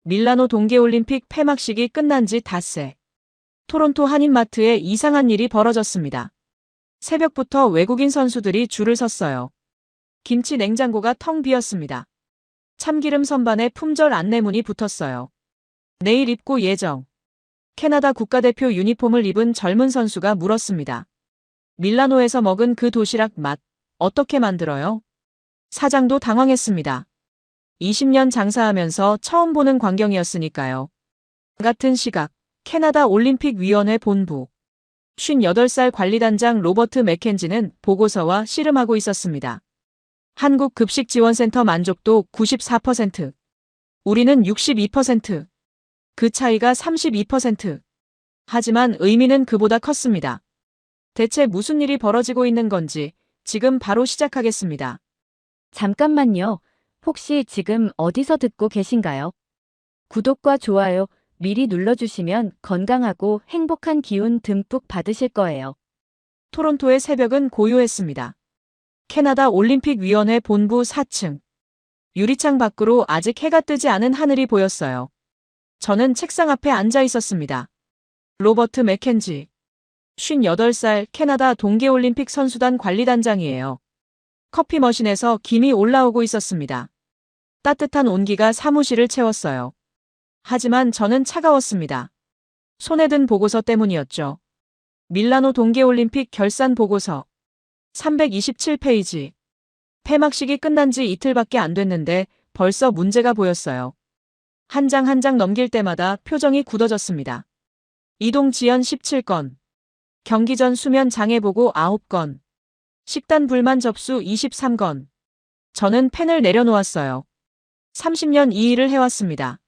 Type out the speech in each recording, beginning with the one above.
밀라노 동계올림픽 폐막식이 끝난 지 닷새. 토론토 한인마트에 이상한 일이 벌어졌습니다. 새벽부터 외국인 선수들이 줄을 섰어요. 김치 냉장고가 텅 비었습니다. 참기름 선반에 품절 안내문이 붙었어요. 내일 입고 예정. 캐나다 국가대표 유니폼을 입은 젊은 선수가 물었습니다. 밀라노에서 먹은 그 도시락 맛, 어떻게 만들어요? 사장도 당황했습니다. 20년 장사하면서 처음 보는 광경이었으니까요. 같은 시각, 캐나다 올림픽위원회 본부. 58살 관리단장 로버트 맥켄지는 보고서와 씨름하고 있었습니다. 한국급식지원센터 만족도 94%. 우리는 62%. 그 차이가 32%. 하지만 의미는 그보다 컸습니다. 대체 무슨 일이 벌어지고 있는 건지 지금 바로 시작하겠습니다. 잠깐만요. 혹시 지금 어디서 듣고 계신가요? 구독과 좋아요 미리 눌러주시면 건강하고 행복한 기운 듬뿍 받으실 거예요. 토론토의 새벽은 고요했습니다. 캐나다 올림픽위원회 본부 4층. 유리창 밖으로 아직 해가 뜨지 않은 하늘이 보였어요. 저는 책상 앞에 앉아 있었습니다. 로버트 맥켄지. 58살 캐나다 동계올림픽 선수단 관리단장이에요. 커피 머신에서 김이 올라오고 있었습니다. 따뜻한 온기가 사무실을 채웠어요. 하지만 저는 차가웠습니다. 손에 든 보고서 때문이었죠. 밀라노 동계올림픽 결산 보고서. 327페이지. 폐막식이 끝난 지 이틀밖에 안 됐는데 벌써 문제가 보였어요. 한 장 한 장 넘길 때마다 표정이 굳어졌습니다. 이동 지연 17건. 경기 전 수면 장애 보고 9건. 식단 불만 접수 23건. 저는 펜을 내려놓았어요. 30년 이 일을 해왔습니다.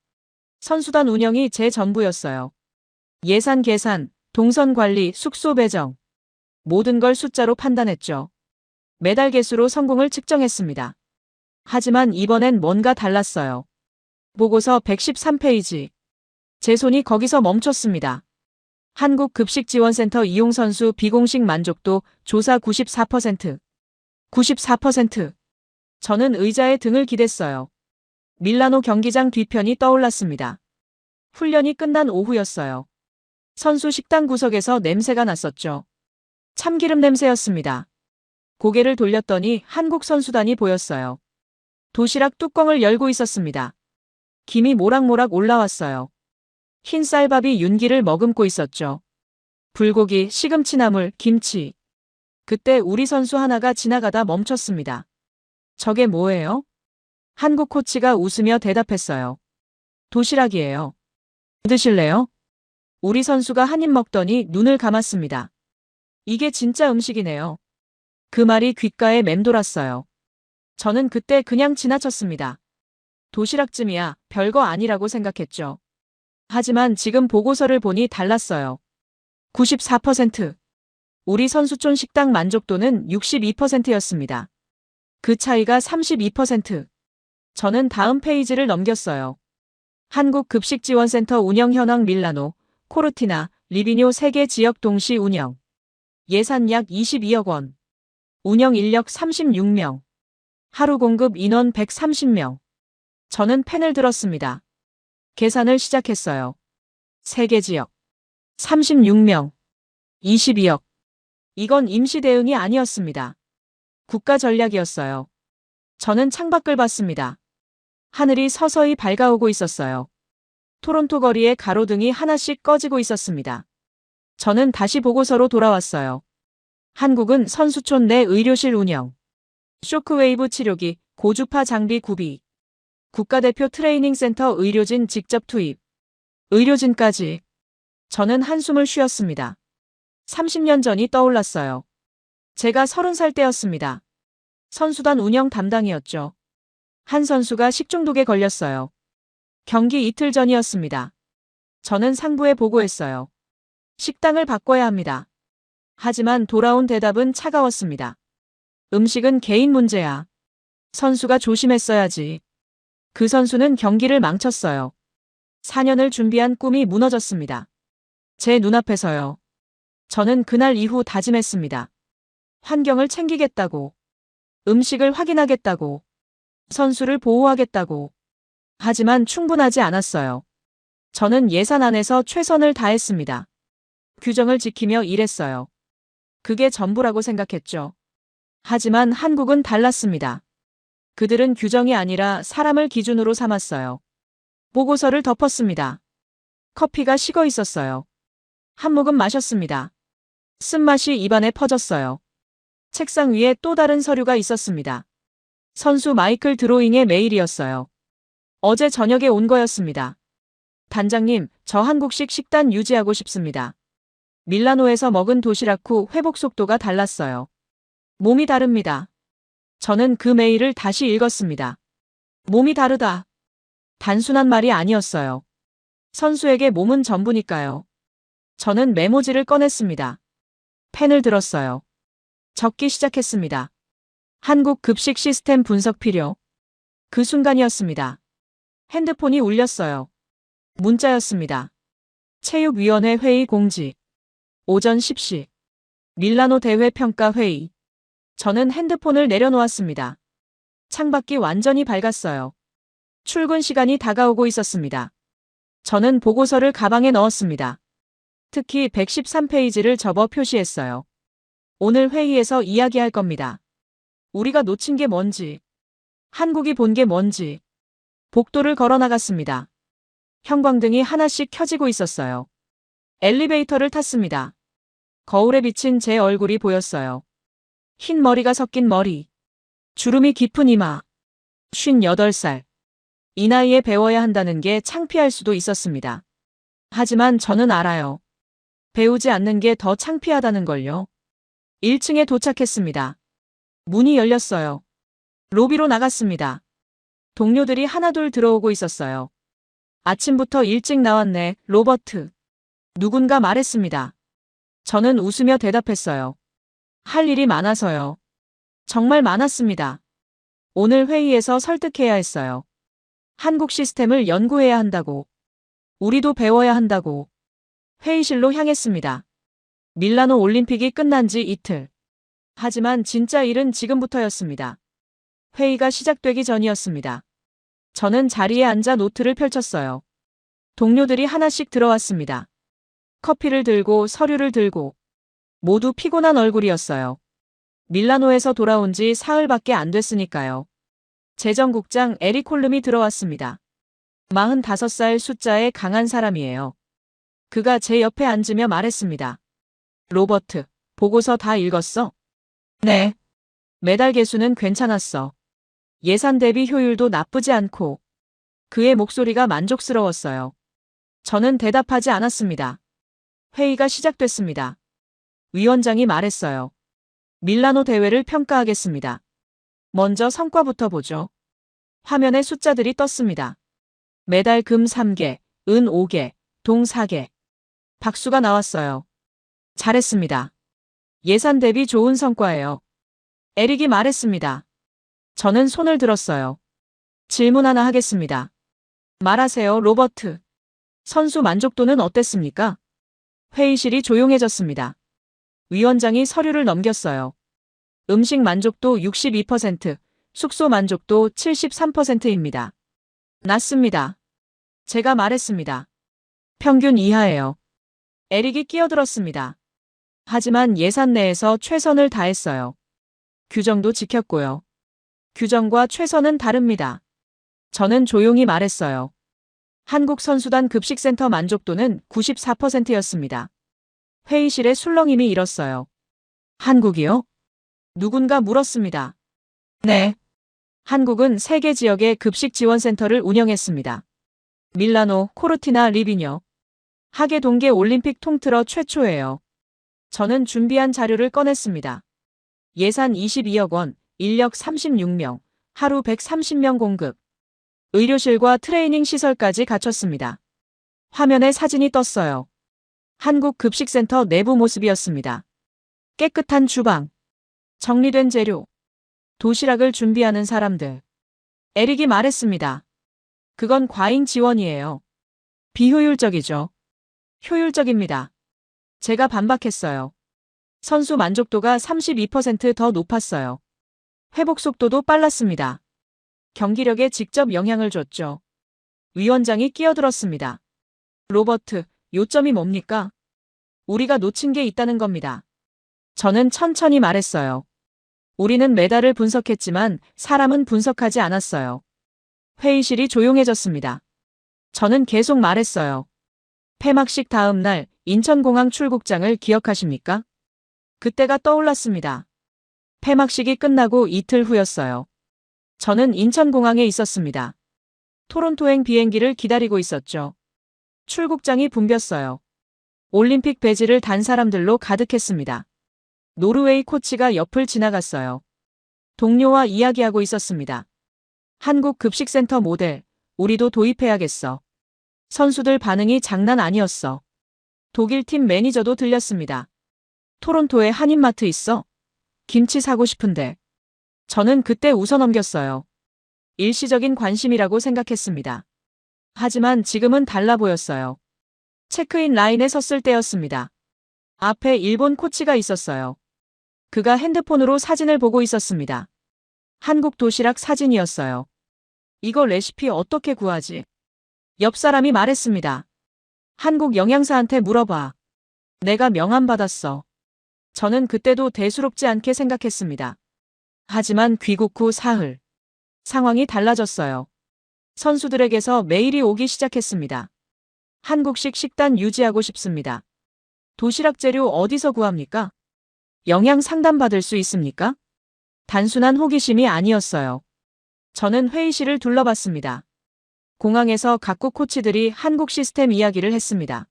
선수단 운영이 제 전부였어요. 예산 계산, 동선 관리, 숙소 배정. 모든 걸 숫자로 판단했죠. 메달 개수로 성공을 측정했습니다. 하지만 이번엔 뭔가 달랐어요. 보고서 113페이지. 제 손이 거기서 멈췄습니다. 한국급식지원센터 이용선수 비공식 만족도 조사 94%. 94%. 저는 의자에 등을 기댔어요. 밀라노 경기장 뒤편이 떠올랐습니다. 훈련이 끝난 오후였어요. 선수 식당 구석에서 냄새가 났었죠. 참기름 냄새였습니다. 고개를 돌렸더니 한국 선수단이 보였어요. 도시락 뚜껑을 열고 있었습니다. 김이 모락모락 올라왔어요. 흰 쌀밥이 윤기를 머금고 있었죠. 불고기, 시금치나물, 김치. 그때 우리 선수 하나가 지나가다 멈췄습니다. 저게 뭐예요? 한국 코치가 웃으며 대답했어요. 도시락이에요. 드실래요? 우리 선수가 한 입 먹더니 눈을 감았습니다. 이게 진짜 음식이네요. 그 말이 귓가에 맴돌았어요. 저는 그때 그냥 지나쳤습니다. 도시락쯤이야 별거 아니라고 생각했죠. 하지만 지금 보고서를 보니 달랐어요. 94%. 우리 선수촌 식당 만족도는 62%였습니다. 그 차이가 32%. 저는 다음 페이지를 넘겼어요. 한국급식지원센터 운영 현황 밀라노, 코르티나, 리비뇨 3개 지역 동시 운영. 예산 약 22억 원. 운영 인력 36명. 하루 공급 인원 130명. 저는 펜을 들었습니다. 계산을 시작했어요. 3개 지역. 36명. 22억. 이건 임시 대응이 아니었습니다. 국가 전략이었어요. 저는 창밖을 봤습니다. 하늘이 서서히 밝아오고 있었어요. 토론토 거리에 가로등이 하나씩 꺼지고 있었습니다. 저는 다시 보고서로 돌아왔어요. 한국은 선수촌 내 의료실 운영. 쇼크웨이브 치료기, 고주파 장비 구비. 국가대표 트레이닝 센터 의료진 직접 투입. 의료진까지. 저는 한숨을 쉬었습니다. 30년 전이 떠올랐어요. 제가 30살 때였습니다. 선수단 운영 담당이었죠. 한 선수가 식중독에 걸렸어요. 경기 이틀 전이었습니다. 저는 상부에 보고했어요. 식당을 바꿔야 합니다. 하지만 돌아온 대답은 차가웠습니다. 음식은 개인 문제야. 선수가 조심했어야지. 그 선수는 경기를 망쳤어요. 4년을 준비한 꿈이 무너졌습니다. 제 눈앞에서요. 저는 그날 이후 다짐했습니다. 환경을 챙기겠다고. 음식을 확인하겠다고. 선수를 보호하겠다고. 하지만 충분하지 않았어요. 저는 예산 안에서 최선을 다했습니다. 규정을 지키며 일했어요. 그게 전부라고 생각했죠. 하지만 한국은 달랐습니다. 그들은 규정이 아니라 사람을 기준으로 삼았어요. 보고서를 덮었습니다. 커피가 식어 있었어요. 한 모금 마셨습니다. 쓴맛이 입안에 퍼졌어요. 책상 위에 또 다른 서류가 있었습니다. 선수 마이클 드로잉의 메일이었어요. 어제 저녁에 온 거였습니다. 단장님, 저 한국식 식단 유지하고 싶습니다. 밀라노에서 먹은 도시락 후 회복 속도가 달랐어요. 몸이 다릅니다. 저는 그 메일을 다시 읽었습니다. 몸이 다르다. 단순한 말이 아니었어요. 선수에게 몸은 전부니까요. 저는 메모지를 꺼냈습니다. 펜을 들었어요. 적기 시작했습니다. 한국 급식 시스템 분석 필요. 그 순간이었습니다. 핸드폰이 울렸어요. 문자였습니다. 체육위원회 회의 공지. 오전 10시. 밀라노 대회 평가 회의. 저는 핸드폰을 내려놓았습니다. 창밖이 완전히 밝았어요. 출근 시간이 다가오고 있었습니다. 저는 보고서를 가방에 넣었습니다. 특히 113페이지를 접어 표시했어요. 오늘 회의에서 이야기할 겁니다. 우리가 놓친 게 뭔지, 한국이 본 게 뭔지. 복도를 걸어 나갔습니다. 형광등이 하나씩 켜지고 있었어요. 엘리베이터를 탔습니다. 거울에 비친 제 얼굴이 보였어요. 흰 머리가 섞인 머리. 주름이 깊은 이마. 58살. 이 나이에 배워야 한다는 게 창피할 수도 있었습니다. 하지만 저는 알아요. 배우지 않는 게 더 창피하다는 걸요. 1층에 도착했습니다. 문이 열렸어요. 로비로 나갔습니다. 동료들이 하나둘 들어오고 있었어요. 아침부터 일찍 나왔네, 로버트. 누군가 말했습니다. 저는 웃으며 대답했어요. 할 일이 많아서요. 정말 많았습니다. 오늘 회의에서 설득해야 했어요. 한국 시스템을 연구해야 한다고. 우리도 배워야 한다고. 회의실로 향했습니다. 밀라노 올림픽이 끝난 지 이틀. 하지만 진짜 일은 지금부터였습니다. 회의가 시작되기 전이었습니다. 저는 자리에 앉아 노트를 펼쳤어요. 동료들이 하나씩 들어왔습니다. 커피를 들고 서류를 들고. 모두 피곤한 얼굴이었어요. 밀라노에서 돌아온 지 사흘밖에 안 됐으니까요. 재정국장 에리 콜름이 들어왔습니다. 45살 숫자에 강한 사람이에요. 그가 제 옆에 앉으며 말했습니다. 로버트, 보고서 다 읽었어? 네. 매달 개수는 괜찮았어. 예산 대비 효율도 나쁘지 않고. 그의 목소리가 만족스러웠어요. 저는 대답하지 않았습니다. 회의가 시작됐습니다. 위원장이 말했어요. 밀라노 대회를 평가하겠습니다. 먼저 성과부터 보죠. 화면에 숫자들이 떴습니다. 메달 금 3개, 은 5개, 동 4개. 박수가 나왔어요. 잘했습니다. 예산 대비 좋은 성과예요. 에릭이 말했습니다. 저는 손을 들었어요. 질문 하나 하겠습니다. 말하세요, 로버트. 선수 만족도는 어땠습니까? 회의실이 조용해졌습니다. 위원장이 서류를 넘겼어요. 음식 만족도 62%, 숙소 만족도 73%입니다. 낮습니다. 제가 말했습니다. 평균 이하예요. 에릭이 끼어들었습니다. 하지만 예산 내에서 최선을 다했어요. 규정도 지켰고요. 규정과 최선은 다릅니다. 저는 조용히 말했어요. 한국 선수단 급식센터 만족도는 94%였습니다. 회의실에 술렁임이 일었어요. 한국이요? 누군가 물었습니다. 네. 한국은 3개 지역의 급식 지원센터를 운영했습니다. 밀라노, 코르티나, 리비뇨. 하계 동계 올림픽 통틀어 최초예요. 저는 준비한 자료를 꺼냈습니다. 예산 22억 원, 인력 36명, 하루 130명 공급. 의료실과 트레이닝 시설까지 갖췄습니다. 화면에 사진이 떴어요. 한국 급식센터 내부 모습이었습니다. 깨끗한 주방, 정리된 재료, 도시락을 준비하는 사람들. 에릭이 말했습니다. 그건 과잉 지원이에요. 비효율적이죠. 효율적입니다. 제가 반박했어요. 선수 만족도가 32% 더 높았어요. 회복 속도도 빨랐습니다. 경기력에 직접 영향을 줬죠. 위원장이 끼어들었습니다. 로버트, 요점이 뭡니까? 우리가 놓친 게 있다는 겁니다. 저는 천천히 말했어요. 우리는 메달을 분석했지만 사람은 분석하지 않았어요. 회의실이 조용해졌습니다. 저는 계속 말했어요. 폐막식 다음 날 인천공항 출국장을 기억하십니까? 그때가 떠올랐습니다. 폐막식이 끝나고 이틀 후였어요. 저는 인천공항에 있었습니다. 토론토행 비행기를 기다리고 있었죠. 출국장이 붐볐어요. 올림픽 배지를 단 사람들로 가득했습니다. 노르웨이 코치가 옆을 지나갔어요. 동료와 이야기하고 있었습니다. 한국 급식센터 모델, 우리도 도입해야겠어. 선수들 반응이 장난 아니었어. 독일 팀 매니저도 들렸습니다. 토론토에 한인마트 있어? 김치 사고 싶은데. 저는 그때 웃어넘겼어요. 일시적인 관심이라고 생각했습니다. 하지만 지금은 달라 보였어요. 체크인 라인에 섰을 때였습니다. 앞에 일본 코치가 있었어요. 그가 핸드폰으로 사진을 보고 있었습니다. 한국 도시락 사진이었어요. 이거 레시피 어떻게 구하지? 옆 사람이 말했습니다. 한국 영양사한테 물어봐. 내가 명함 받았어. 저는 그때도 대수롭지 않게 생각했습니다. 하지만 귀국 후 사흘. 상황이 달라졌어요. 선수들에게서 메일이 오기 시작했습니다. 한국식 식단 유지하고 싶습니다. 도시락 재료 어디서 구합니까? 영양 상담 받을 수 있습니까? 단순한 호기심이 아니었어요. 저는 회의실을 둘러봤습니다. 공항에서 각국 코치들이 한국 시스템 이야기를 했습니다.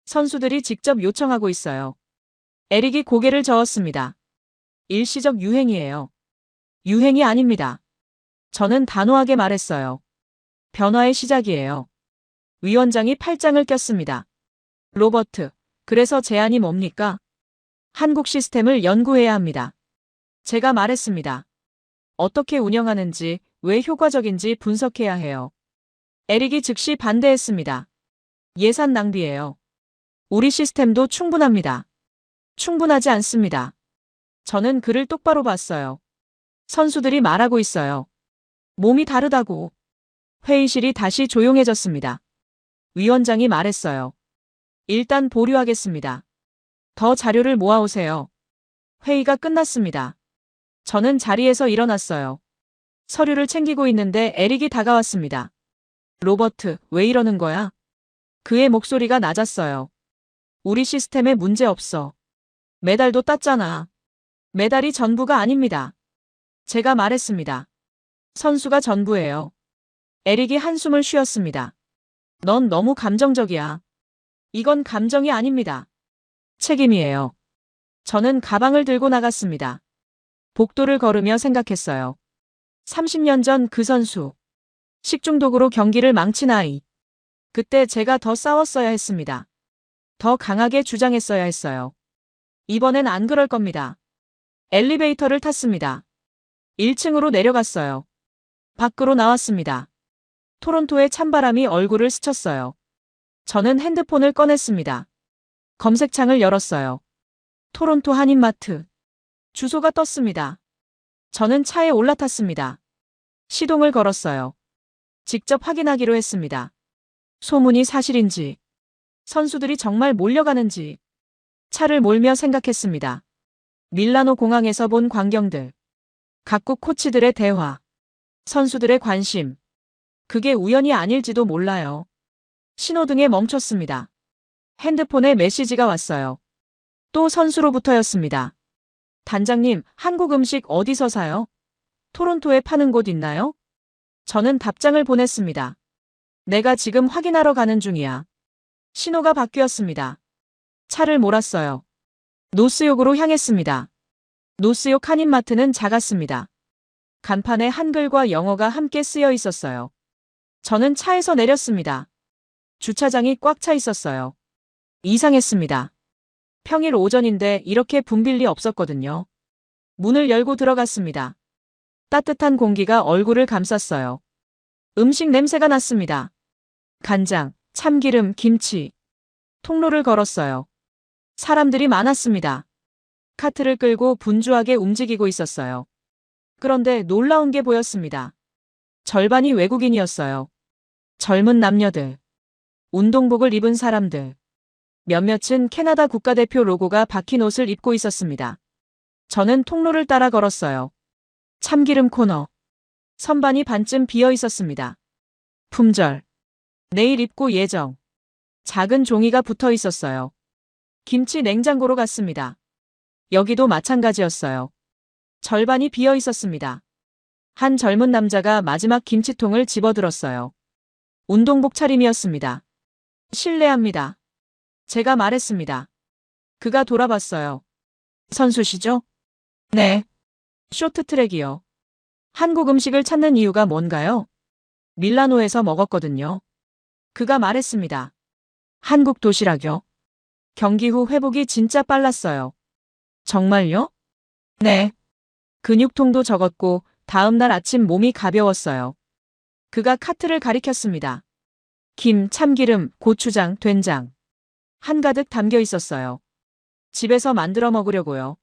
선수들이 직접 요청하고 있어요. 에릭이 고개를 저었습니다. 일시적 유행이에요. 유행이 아닙니다. 저는 단호하게 말했어요. 변화의 시작이에요. 위원장이 팔짱을 꼈습니다. 로버트, 그래서 제안이 뭡니까? 한국 시스템을 연구해야 합니다. 제가 말했습니다. 어떻게 운영하는지, 왜 효과적인지 분석해야 해요. 에릭이 즉시 반대했습니다. 예산 낭비예요. 우리 시스템도 충분합니다. 충분하지 않습니다. 저는 그를 똑바로 봤어요. 선수들이 말하고 있어요. 몸이 다르다고. 회의실이 다시 조용해졌습니다. 위원장이 말했어요. 일단 보류하겠습니다. 더 자료를 모아오세요. 회의가 끝났습니다. 저는 자리에서 일어났어요. 서류를 챙기고 있는데 에릭이 다가왔습니다. 로버트, 왜 이러는 거야? 그의 목소리가 낮았어요. 우리 시스템에 문제 없어. 메달도 땄잖아. 메달이 전부가 아닙니다. 제가 말했습니다. 선수가 전부예요. 에릭이 한숨을 쉬었습니다. 넌 너무 감정적이야. 이건 감정이 아닙니다. 책임이에요. 저는 가방을 들고 나갔습니다. 복도를 걸으며 생각했어요. 30년 전 그 선수. 식중독으로 경기를 망친 아이. 그때 제가 더 싸웠어야 했습니다. 더 강하게 주장했어야 했어요. 이번엔 안 그럴 겁니다. 엘리베이터를 탔습니다. 1층으로 내려갔어요. 밖으로 나왔습니다. 토론토의 찬바람이 얼굴을 스쳤어요. 저는 핸드폰을 꺼냈습니다. 검색창을 열었어요. 토론토 한인마트. 주소가 떴습니다. 저는 차에 올라탔습니다. 시동을 걸었어요. 직접 확인하기로 했습니다. 소문이 사실인지, 선수들이 정말 몰려가는지. 차를 몰며 생각했습니다. 밀라노 공항에서 본 광경들, 각국 코치들의 대화, 선수들의 관심. 그게 우연이 아닐지도 몰라요. 신호등에 멈췄습니다. 핸드폰에 메시지가 왔어요. 또 선수로부터였습니다. 단장님, 한국 음식 어디서 사요? 토론토에 파는 곳 있나요? 저는 답장을 보냈습니다. 내가 지금 확인하러 가는 중이야. 신호가 바뀌었습니다. 차를 몰았어요. 노스욕으로 향했습니다. 노스욕 한인마트는 작았습니다. 간판에 한글과 영어가 함께 쓰여 있었어요. 저는 차에서 내렸습니다. 주차장이 꽉 차 있었어요. 이상했습니다. 평일 오전인데 이렇게 붐빌 리 없었거든요. 문을 열고 들어갔습니다. 따뜻한 공기가 얼굴을 감쌌어요. 음식 냄새가 났습니다. 간장, 참기름, 김치. 통로를 걸었어요. 사람들이 많았습니다. 카트를 끌고 분주하게 움직이고 있었어요. 그런데 놀라운 게 보였습니다. 절반이 외국인이었어요. 젊은 남녀들, 운동복을 입은 사람들, 몇몇은 캐나다 국가대표 로고가 박힌 옷을 입고 있었습니다. 저는 통로를 따라 걸었어요. 참기름 코너. 선반이 반쯤 비어 있었습니다. 품절. 내일 입고 예정. 작은 종이가 붙어 있었어요. 김치 냉장고로 갔습니다. 여기도 마찬가지였어요. 절반이 비어 있었습니다. 한 젊은 남자가 마지막 김치통을 집어들었어요. 운동복 차림이었습니다. 실례합니다. 제가 말했습니다. 그가 돌아봤어요. 선수시죠? 네. 쇼트트랙이요. 한국 음식을 찾는 이유가 뭔가요? 밀라노에서 먹었거든요. 그가 말했습니다. 한국 도시락요. 경기 후 회복이 진짜 빨랐어요. 정말요? 네. 근육통도 적었고 다음 날 아침 몸이 가벼웠어요. 그가 카트를 가리켰습니다. 김, 참기름, 고추장, 된장. 한가득 담겨 있었어요. 집에서 만들어 먹으려고요.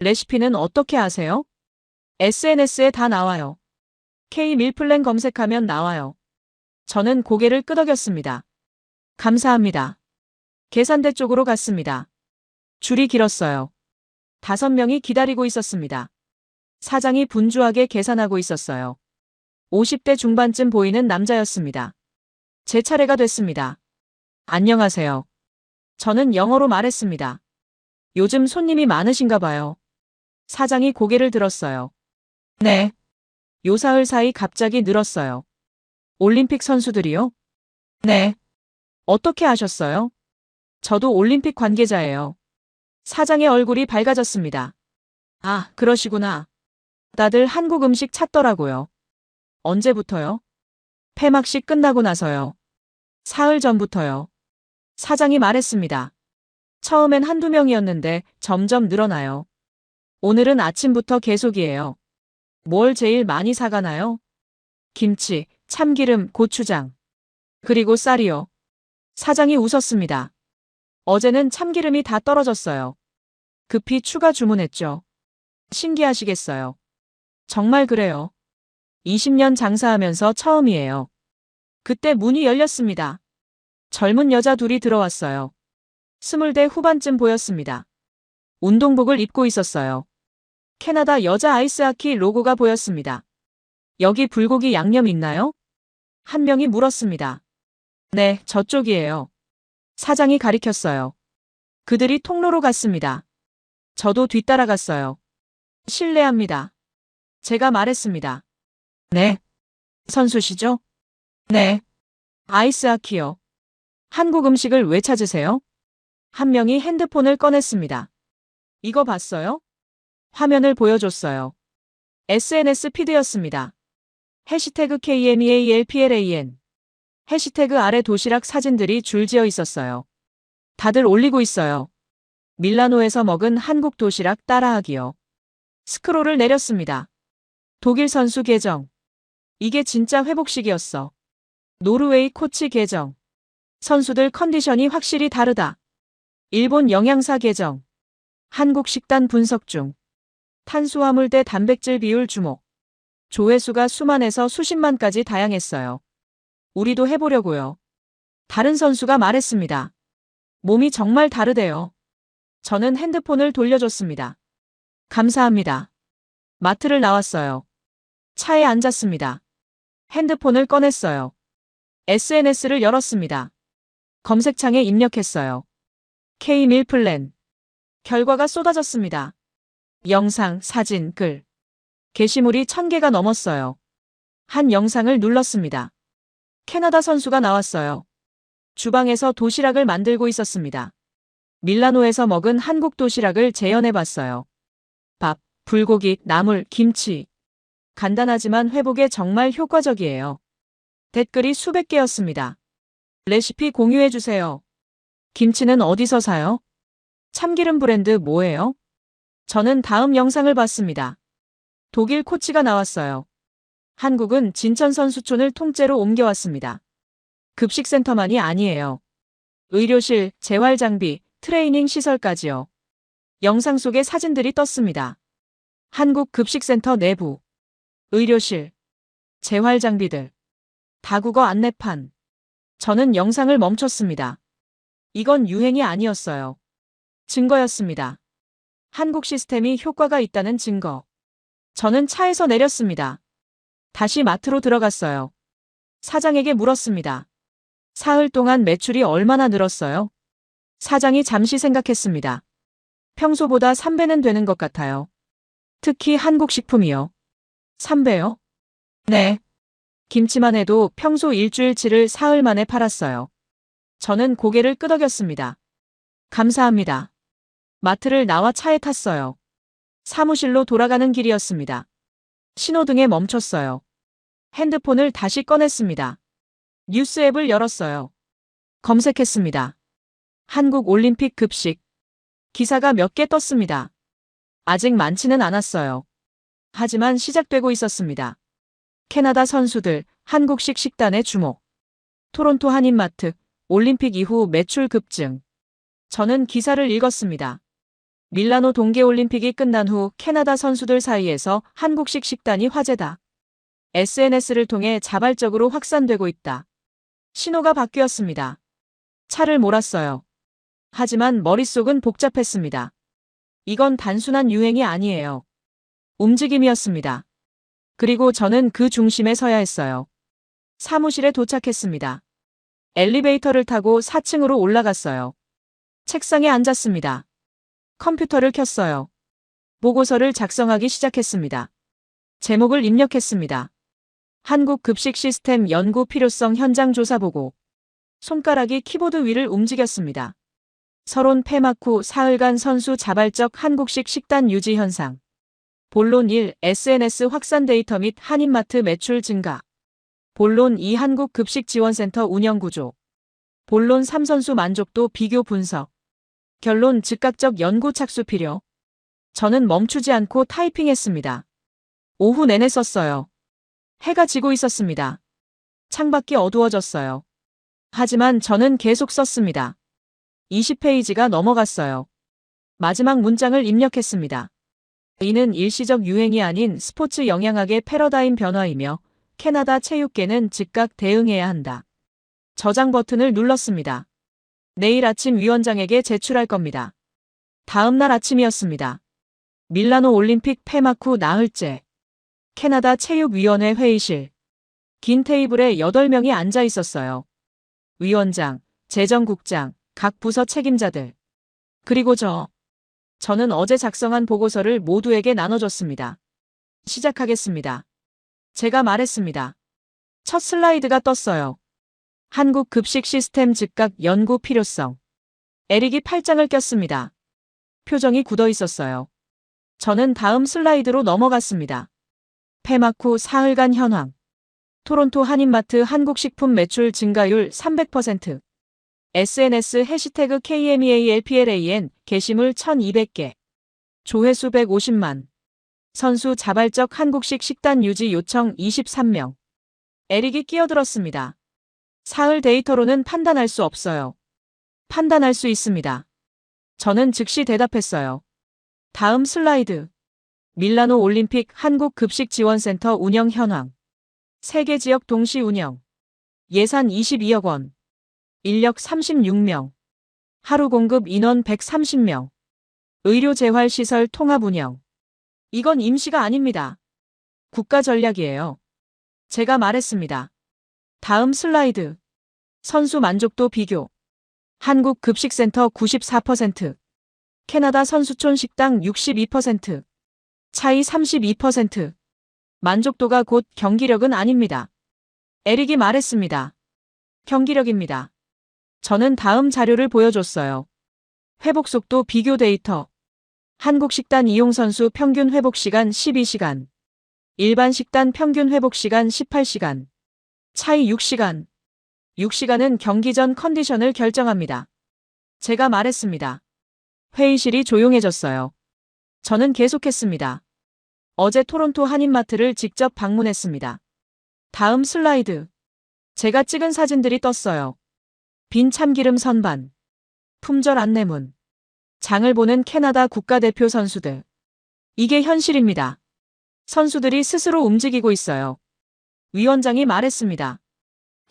레시피는 어떻게 아세요? SNS에 다 나와요. K 밀플랜 검색하면 나와요. 저는 고개를 끄덕였습니다. 감사합니다. 계산대 쪽으로 갔습니다. 줄이 길었어요. 5명이 기다리고 있었습니다. 사장이 분주하게 계산하고 있었어요. 50대 중반쯤 보이는 남자였습니다. 제 차례가 됐습니다. 안녕하세요. 저는 영어로 말했습니다. 요즘 손님이 많으신가 봐요. 사장이 고개를 들었어요. 네. 요사흘 사이 갑자기 늘었어요. 올림픽 선수들이요? 네. 어떻게 아셨어요? 저도 올림픽 관계자예요. 사장의 얼굴이 밝아졌습니다. 아, 그러시구나. 다들 한국 음식 찾더라고요. 언제부터요? 폐막식 끝나고 나서요. 사흘 전부터요. 사장이 말했습니다. 처음엔 한두 명이었는데 점점 늘어나요. 오늘은 아침부터 계속이에요. 뭘 제일 많이 사가나요? 김치, 참기름, 고추장. 그리고 쌀이요. 사장이 웃었습니다. 어제는 참기름이 다 떨어졌어요. 급히 추가 주문했죠. 신기하시겠어요. 정말 그래요. 20년 장사하면서 처음이에요. 그때 문이 열렸습니다. 젊은 여자 둘이 들어왔어요. 20대 후반쯤 보였습니다. 운동복을 입고 있었어요. 캐나다 여자 아이스하키 로고가 보였습니다. 여기 불고기 양념 있나요? 한 명이 물었습니다. 네, 저쪽이에요. 사장이 가리켰어요. 그들이 통로로 갔습니다. 저도 뒤따라갔어요. 실례합니다. 제가 말했습니다. 네. 선수시죠? 네. 아이스하키요. 한국 음식을 왜 찾으세요? 한 명이 핸드폰을 꺼냈습니다. 이거 봤어요? 화면을 보여줬어요. SNS 피드였습니다. 해시태그 KMEALPLAN. 해시태그 아래 도시락 사진들이 줄지어 있었어요. 다들 올리고 있어요. 밀라노에서 먹은 한국 도시락 따라하기요. 스크롤을 내렸습니다. 독일 선수 계정. 이게 진짜 회복식이었어. 노르웨이 코치 계정. 선수들 컨디션이 확실히 다르다. 일본 영양사 계정. 한국 식단 분석 중. 탄수화물 대 단백질 비율 주목. 조회수가 수만에서 수십만까지 다양했어요. 우리도 해보려고요. 다른 선수가 말했습니다. 몸이 정말 다르대요. 저는 핸드폰을 돌려줬습니다. 감사합니다. 마트를 나왔어요. 차에 앉았습니다. 핸드폰을 꺼냈어요. SNS를 열었습니다. 검색창에 입력했어요. K 밀플랜. 결과가 쏟아졌습니다. 영상, 사진, 글. 게시물이 1000개가 넘었어요. 한 영상을 눌렀습니다. 캐나다 선수가 나왔어요. 주방에서 도시락을 만들고 있었습니다. 밀라노에서 먹은 한국 도시락을 재현해봤어요. 밥, 불고기, 나물, 김치. 간단하지만 회복에 정말 효과적이에요. 댓글이 수백 개였습니다. 레시피 공유해주세요. 김치는 어디서 사요? 참기름 브랜드 뭐예요? 저는 다음 영상을 봤습니다. 독일 코치가 나왔어요. 한국은 진천 선수촌을 통째로 옮겨왔습니다. 급식센터만이 아니에요. 의료실, 재활장비, 트레이닝 시설까지요. 영상 속에 사진들이 떴습니다. 한국 급식센터 내부, 의료실, 재활장비들. 다국어 안내판. 저는 영상을 멈췄습니다. 이건 유행이 아니었어요. 증거였습니다. 한국 시스템이 효과가 있다는 증거. 저는 차에서 내렸습니다. 다시 마트로 들어갔어요. 사장에게 물었습니다. 사흘 동안 매출이 얼마나 늘었어요? 사장이 잠시 생각했습니다. 평소보다 3배는 되는 것 같아요. 특히 한국 식품이요. 3배요? 네. 김치만 해도 평소 일주일치를 사흘 만에 팔았어요. 저는 고개를 끄덕였습니다. 감사합니다. 마트를 나와 차에 탔어요. 사무실로 돌아가는 길이었습니다. 신호등에 멈췄어요. 핸드폰을 다시 꺼냈습니다. 뉴스 앱을 열었어요. 검색했습니다. 한국 올림픽 급식. 기사가 몇 개 떴습니다. 아직 많지는 않았어요. 하지만 시작되고 있었습니다. 캐나다 선수들, 한국식 식단에 주목. 토론토 한인마트, 올림픽 이후 매출 급증. 저는 기사를 읽었습니다. 밀라노 동계올림픽이 끝난 후 캐나다 선수들 사이에서 한국식 식단이 화제다. SNS를 통해 자발적으로 확산되고 있다. 신호가 바뀌었습니다. 차를 몰았어요. 하지만 머릿속은 복잡했습니다. 이건 단순한 유행이 아니에요. 움직임이었습니다. 그리고 저는 그 중심에 서야 했어요. 사무실에 도착했습니다. 엘리베이터를 타고 4층으로 올라갔어요. 책상에 앉았습니다. 컴퓨터를 켰어요. 보고서를 작성하기 시작했습니다. 제목을 입력했습니다. 한국 급식 시스템 연구 필요성 현장 조사 보고. 손가락이 키보드 위를 움직였습니다. 서론 폐막 후 사흘간 선수 자발적 한국식 식단 유지 현상. 본론 1. SNS 확산 데이터 및 한인마트 매출 증가. 본론 2. 한국 급식 지원센터 운영 구조. 본론 3. 선수 만족도 비교 분석. 결론 즉각적 연구 착수 필요. 저는 멈추지 않고 타이핑했습니다. 오후 내내 썼어요. 해가 지고 있었습니다. 창밖이 어두워졌어요. 하지만 저는 계속 썼습니다. 20페이지가 넘어갔어요. 마지막 문장을 입력했습니다. 이는 일시적 유행이 아닌 스포츠 영양학의 패러다임 변화이며 캐나다 체육계는 즉각 대응해야 한다. 저장 버튼을 눌렀습니다. 내일 아침 위원장에게 제출할 겁니다. 다음 날 아침이었습니다. 밀라노 올림픽 폐막 후 나흘째. 캐나다 체육위원회 회의실. 긴 테이블에 8명이 앉아 있었어요. 위원장, 재정국장, 각 부서 책임자들. 그리고 저는 어제 작성한 보고서를 모두에게 나눠줬습니다. 시작하겠습니다. 제가 말했습니다. 첫 슬라이드가 떴어요. 한국 급식 시스템 즉각 연구 필요성. 에릭이 팔짱을 꼈습니다. 표정이 굳어 있었어요. 저는 다음 슬라이드로 넘어갔습니다. 폐막 후 사흘간 현황. 토론토 한인마트 한국식품 매출 증가율 300%. SNS 해시태그 KMEALPLAN 게시물 1200개. 조회수 150만. 선수 자발적 한국식 식단 유지 요청 23명. 에릭이 끼어들었습니다. 사흘 데이터로는 판단할 수 없어요. 판단할 수 있습니다. 저는 즉시 대답했어요. 다음 슬라이드. 밀라노 올림픽 한국 급식 지원센터 운영 현황. 세계 지역 동시 운영. 예산 22억 원. 인력 36명. 하루 공급 인원 130명. 의료 재활 시설 통합 운영. 이건 임시가 아닙니다. 국가 전략이에요. 제가 말했습니다. 다음 슬라이드. 선수 만족도 비교. 한국 급식센터 94%. 캐나다 선수촌 식당 62%. 차이 32%. 만족도가 곧 경기력은 아닙니다. 에릭이 말했습니다. 경기력입니다. 저는 다음 자료를 보여줬어요. 회복 속도 비교 데이터. 한국 식단 이용 선수 평균 회복 시간 12시간. 일반 식단 평균 회복 시간 18시간. 차이 6시간. 6시간은 경기 전 컨디션을 결정합니다. 제가 말했습니다. 회의실이 조용해졌어요. 저는 계속했습니다. 어제 토론토 한인마트를 직접 방문했습니다. 다음 슬라이드. 제가 찍은 사진들이 떴어요. 빈 참기름 선반. 품절 안내문. 장을 보는 캐나다 국가대표 선수들. 이게 현실입니다. 선수들이 스스로 움직이고 있어요. 위원장이 말했습니다.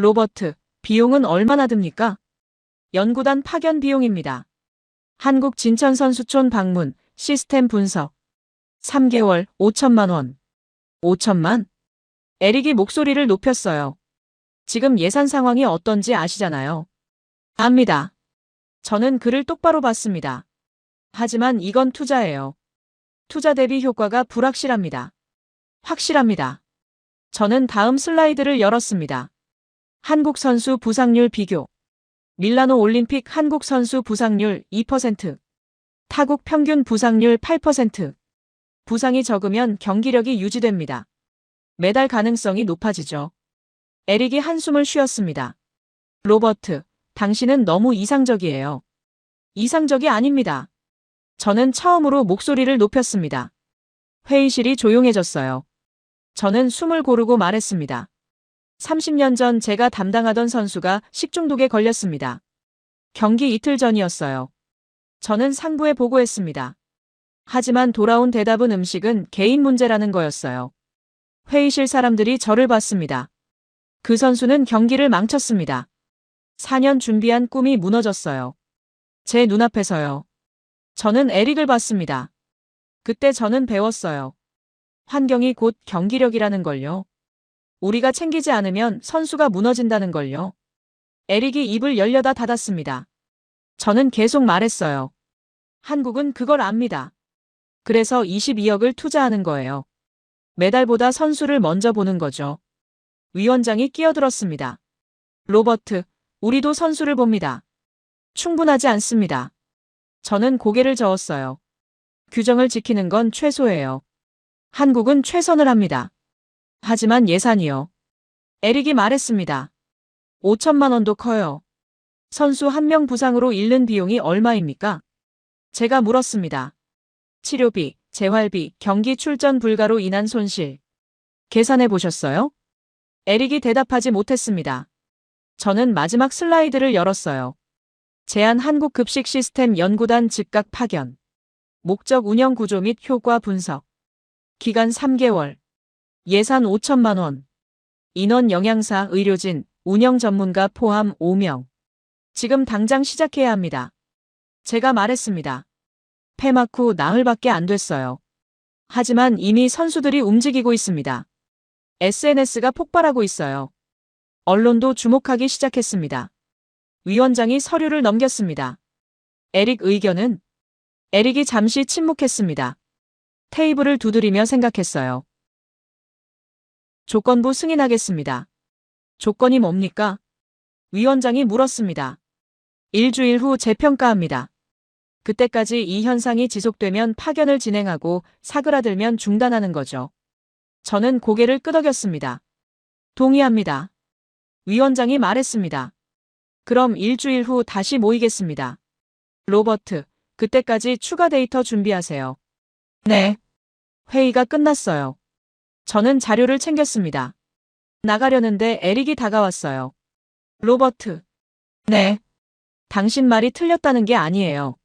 로버트, 비용은 얼마나 듭니까? 연구단 파견 비용입니다. 한국 진천선수촌 방문, 시스템 분석. 3개월 5천만 원. 5천만? 에릭이 목소리를 높였어요. 지금 예산 상황이 어떤지 아시잖아요. 압니다. 저는 그를 똑바로 봤습니다. 하지만 이건 투자예요. 투자 대비 효과가 불확실합니다. 확실합니다. 저는 다음 슬라이드를 열었습니다. 한국 선수 부상률 비교. 밀라노 올림픽 한국 선수 부상률 2%. 타국 평균 부상률 8%. 부상이 적으면 경기력이 유지됩니다. 메달 가능성이 높아지죠. 에릭이 한숨을 쉬었습니다. 로버트, 당신은 너무 이상적이에요. 이상적이 아닙니다. 저는 처음으로 목소리를 높였습니다. 회의실이 조용해졌어요. 저는 숨을 고르고 말했습니다. 30년 전 제가 담당하던 선수가 식중독에 걸렸습니다. 경기 이틀 전이었어요. 저는 상부에 보고했습니다. 하지만 돌아온 대답은 음식은 개인 문제라는 거였어요. 회의실 사람들이 저를 봤습니다. 그 선수는 경기를 망쳤습니다. 4년 준비한 꿈이 무너졌어요. 제 눈앞에서요. 저는 에릭을 봤습니다. 그때 저는 배웠어요. 환경이 곧 경기력이라는 걸요. 우리가 챙기지 않으면 선수가 무너진다는 걸요. 에릭이 입을 열려다 닫았습니다. 저는 계속 말했어요. 한국은 그걸 압니다. 그래서 22억을 투자하는 거예요. 메달보다 선수를 먼저 보는 거죠. 위원장이 끼어들었습니다. 로버트, 우리도 선수를 봅니다. 충분하지 않습니다. 저는 고개를 저었어요. 규정을 지키는 건 최소예요. 한국은 최선을 합니다. 하지만 예산이요. 에릭이 말했습니다. 5천만 원도 커요. 선수 한 명 부상으로 잃는 비용이 얼마입니까? 제가 물었습니다. 치료비, 재활비, 경기 출전 불가로 인한 손실. 계산해 보셨어요? 에릭이 대답하지 못했습니다. 저는 마지막 슬라이드를 열었어요. 제안 한국 급식 시스템 연구단 즉각 파견. 목적 운영 구조 및 효과 분석. 기간 3개월. 예산 5천만 원. 인원 영양사, 의료진, 운영 전문가 포함 5명. 지금 당장 시작해야 합니다. 제가 말했습니다. 폐막 후 나흘밖에 안 됐어요. 하지만 이미 선수들이 움직이고 있습니다. SNS가 폭발하고 있어요. 언론도 주목하기 시작했습니다. 위원장이 서류를 넘겼습니다. 에릭 의견은? 에릭이 잠시 침묵했습니다. 테이블을 두드리며 생각했어요. 조건부 승인하겠습니다. 조건이 뭡니까? 위원장이 물었습니다. 일주일 후 재평가합니다. 그때까지 이 현상이 지속되면 파견을 진행하고 사그라들면 중단하는 거죠. 저는 고개를 끄덕였습니다. 동의합니다. 위원장이 말했습니다. 그럼 일주일 후 다시 모이겠습니다. 로버트, 그때까지 추가 데이터 준비하세요. 네. 회의가 끝났어요. 저는 자료를 챙겼습니다. 나가려는데 에릭이 다가왔어요. 로버트. 네. 당신 말이 틀렸다는 게 아니에요.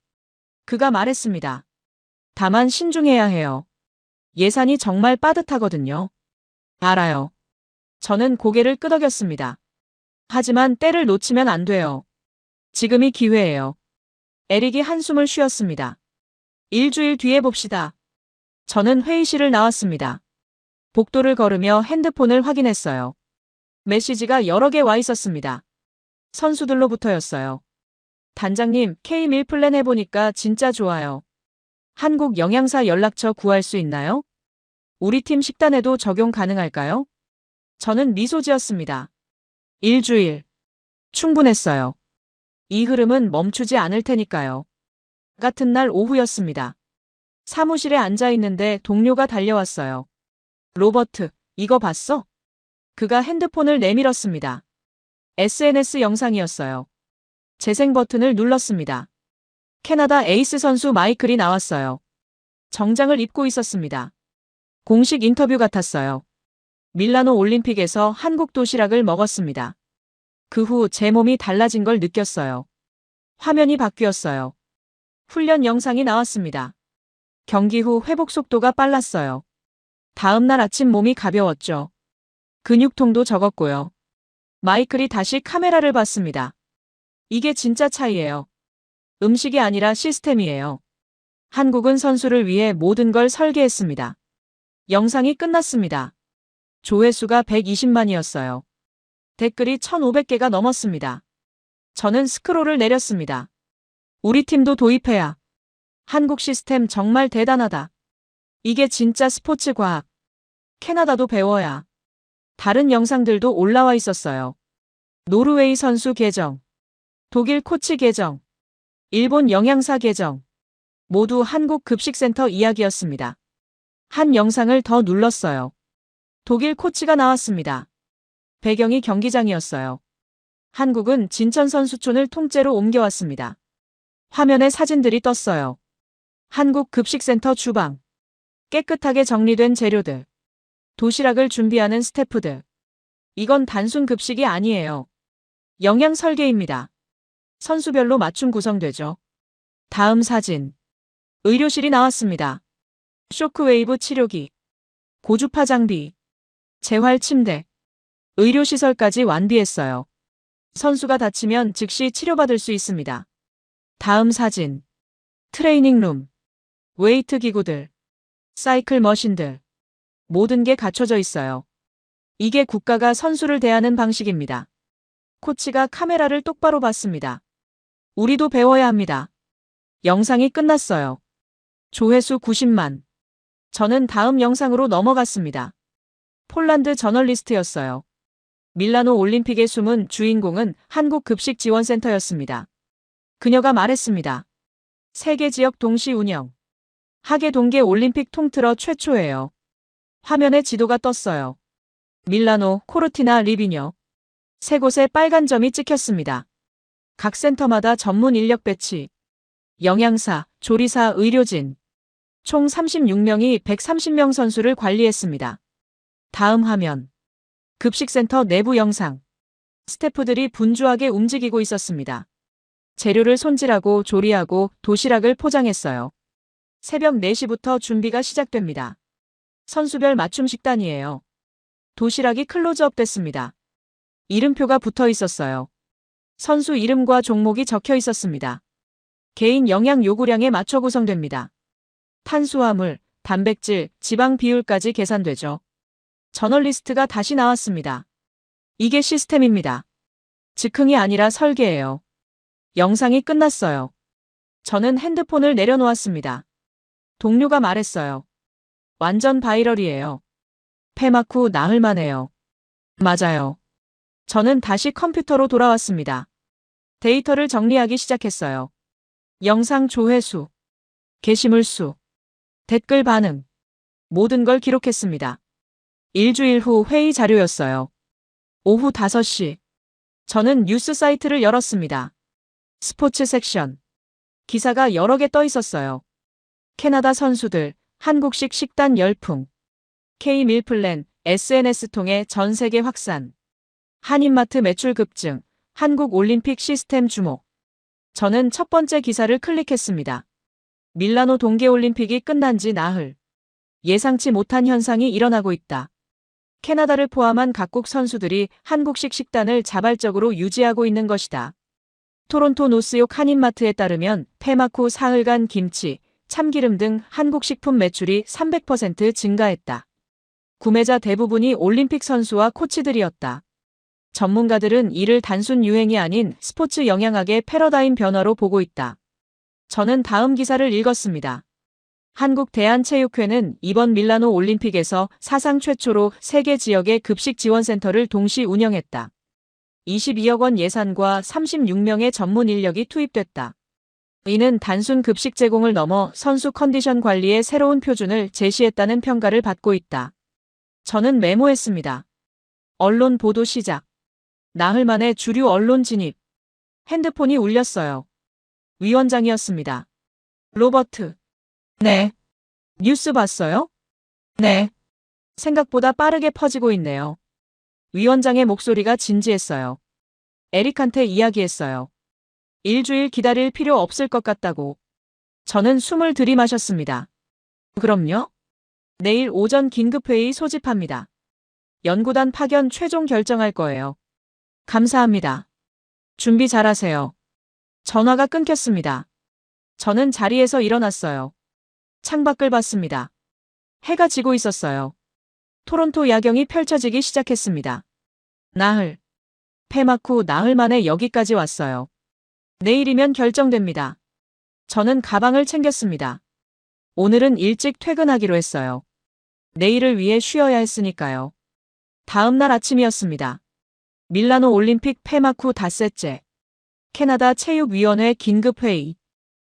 그가 말했습니다. 다만 신중해야 해요. 예산이 정말 빠듯하거든요. 알아요. 저는 고개를 끄덕였습니다. 하지만 때를 놓치면 안 돼요. 지금이 기회예요. 에릭이 한숨을 쉬었습니다. 일주일 뒤에 봅시다. 저는 회의실을 나왔습니다. 복도를 걸으며 핸드폰을 확인했어요. 메시지가 여러 개 와 있었습니다. 선수들로부터였어요. 단장님, K-밀 플랜 해보니까 진짜 좋아요. 한국 영양사 연락처 구할 수 있나요? 우리 팀 식단에도 적용 가능할까요? 저는 미소 지었습니다. 일주일. 충분했어요. 이 흐름은 멈추지 않을 테니까요. 같은 날 오후였습니다. 사무실에 앉아 있는데 동료가 달려왔어요. 로버트, 이거 봤어? 그가 핸드폰을 내밀었습니다. SNS 영상이었어요. 재생 버튼을 눌렀습니다. 캐나다 에이스 선수 마이클이 나왔어요. 정장을 입고 있었습니다. 공식 인터뷰 같았어요. 밀라노 올림픽에서 한국 도시락을 먹었습니다. 그 후 제 몸이 달라진 걸 느꼈어요. 화면이 바뀌었어요. 훈련 영상이 나왔습니다. 경기 후 회복 속도가 빨랐어요. 다음 날 아침 몸이 가벼웠죠. 근육통도 적었고요. 마이클이 다시 카메라를 봤습니다. 이게 진짜 차이예요. 음식이 아니라 시스템이에요. 한국은 선수를 위해 모든 걸 설계했습니다. 영상이 끝났습니다. 조회수가 120만이었어요. 댓글이 1,500개가 넘었습니다. 저는 스크롤을 내렸습니다. 우리 팀도 도입해야. 한국 시스템 정말 대단하다. 이게 진짜 스포츠 과학. 캐나다도 배워야. 다른 영상들도 올라와 있었어요. 노르웨이 선수 계정, 독일 코치 계정, 일본 영양사 계정. 모두 한국 급식센터 이야기였습니다. 한 영상을 더 눌렀어요. 독일 코치가 나왔습니다. 배경이 경기장이었어요. 한국은 진천 선수촌을 통째로 옮겨왔습니다. 화면에 사진들이 떴어요. 한국 급식센터 주방. 깨끗하게 정리된 재료들. 도시락을 준비하는 스태프들. 이건 단순 급식이 아니에요. 영양 설계입니다. 선수별로 맞춤 구성되죠. 다음 사진. 의료실이 나왔습니다. 쇼크웨이브 치료기. 고주파 장비. 재활 침대. 의료시설까지 완비했어요. 선수가 다치면 즉시 치료받을 수 있습니다. 다음 사진. 트레이닝룸. 웨이트 기구들. 사이클 머신들. 모든 게 갖춰져 있어요. 이게 국가가 선수를 대하는 방식입니다. 코치가 카메라를 똑바로 봤습니다. 우리도 배워야 합니다. 영상이 끝났어요. 조회수 90만. 저는 다음 영상으로 넘어갔습니다. 폴란드 저널리스트였어요. 밀라노 올림픽의 숨은 주인공은 한국 급식 지원센터였습니다. 그녀가 말했습니다. 세계 지역 동시 운영. 하계 동계 올림픽 통틀어 최초예요. 화면에 지도가 떴어요. 밀라노, 코르티나, 리비녀. 세 곳에 빨간 점이 찍혔습니다. 각 센터마다 전문 인력 배치. 영양사, 조리사, 의료진. 총 36명이 130명 선수를 관리했습니다. 다음 화면. 급식센터 내부 영상. 스태프들이 분주하게 움직이고 있었습니다. 재료를 손질하고 조리하고 도시락을 포장했어요. 새벽 4시부터 준비가 시작됩니다. 선수별 맞춤 식단이에요. 도시락이 클로즈업 됐습니다. 이름표가 붙어 있었어요. 선수 이름과 종목이 적혀 있었습니다. 개인 영양 요구량에 맞춰 구성됩니다. 탄수화물, 단백질, 지방 비율까지 계산되죠. 저널리스트가 다시 나왔습니다. 이게 시스템입니다. 즉흥이 아니라 설계예요. 영상이 끝났어요. 저는 핸드폰을 내려놓았습니다. 동료가 말했어요. 완전 바이럴이에요. 폐막 후 나흘 만에요. 맞아요. 저는 다시 컴퓨터로 돌아왔습니다. 데이터를 정리하기 시작했어요. 영상 조회수, 게시물 수, 댓글 반응, 모든 걸 기록했습니다. 일주일 후 회의 자료였어요. 오후 5시. 저는 뉴스 사이트를 열었습니다. 스포츠 섹션. 기사가 여러 개 떠 있었어요. 캐나다 선수들, 한국식 식단 열풍. K-밀플랜, SNS 통해 전 세계 확산. 한인마트 매출 급증, 한국 올림픽 시스템 주목. 저는 첫 번째 기사를 클릭했습니다. 밀라노 동계올림픽이 끝난 지 나흘. 예상치 못한 현상이 일어나고 있다. 캐나다를 포함한 각국 선수들이 한국식 식단을 자발적으로 유지하고 있는 것이다. 토론토 노스욕 한인마트에 따르면 폐막 후 사흘간 김치, 참기름 등 한국 식품 매출이 300% 증가했다. 구매자 대부분이 올림픽 선수와 코치들이었다. 전문가들은 이를 단순 유행이 아닌 스포츠 영양학의 패러다임 변화로 보고 있다. 저는 다음 기사를 읽었습니다. 한국 대한체육회는 이번 밀라노 올림픽에서 사상 최초로 세계 지역의 급식 지원센터를 동시 운영했다. 22억 원 예산과 36명의 전문 인력이 투입됐다. 이는 단순 급식 제공을 넘어 선수 컨디션 관리의 새로운 표준을 제시했다는 평가를 받고 있다. 저는 메모했습니다. 언론 보도 시작. 나흘 만에 주류 언론 진입. 핸드폰이 울렸어요. 위원장이었습니다. 로버트. 네. 뉴스 봤어요? 네. 생각보다 빠르게 퍼지고 있네요. 위원장의 목소리가 진지했어요. 에릭한테 이야기했어요. 일주일 기다릴 필요 없을 것 같다고. 저는 숨을 들이마셨습니다. 그럼요? 내일 오전 긴급회의 소집합니다. 연구단 파견 최종 결정할 거예요. 감사합니다. 준비 잘하세요. 전화가 끊겼습니다. 저는 자리에서 일어났어요. 창밖을 봤습니다. 해가 지고 있었어요. 토론토 야경이 펼쳐지기 시작했습니다. 나흘. 폐막 후 나흘 만에 여기까지 왔어요. 내일이면 결정됩니다. 저는 가방을 챙겼습니다. 오늘은 일찍 퇴근하기로 했어요. 내일을 위해 쉬어야 했으니까요. 다음 날 아침이었습니다. 밀라노 올림픽 폐막 후 닷새째. 캐나다 체육위원회 긴급회의.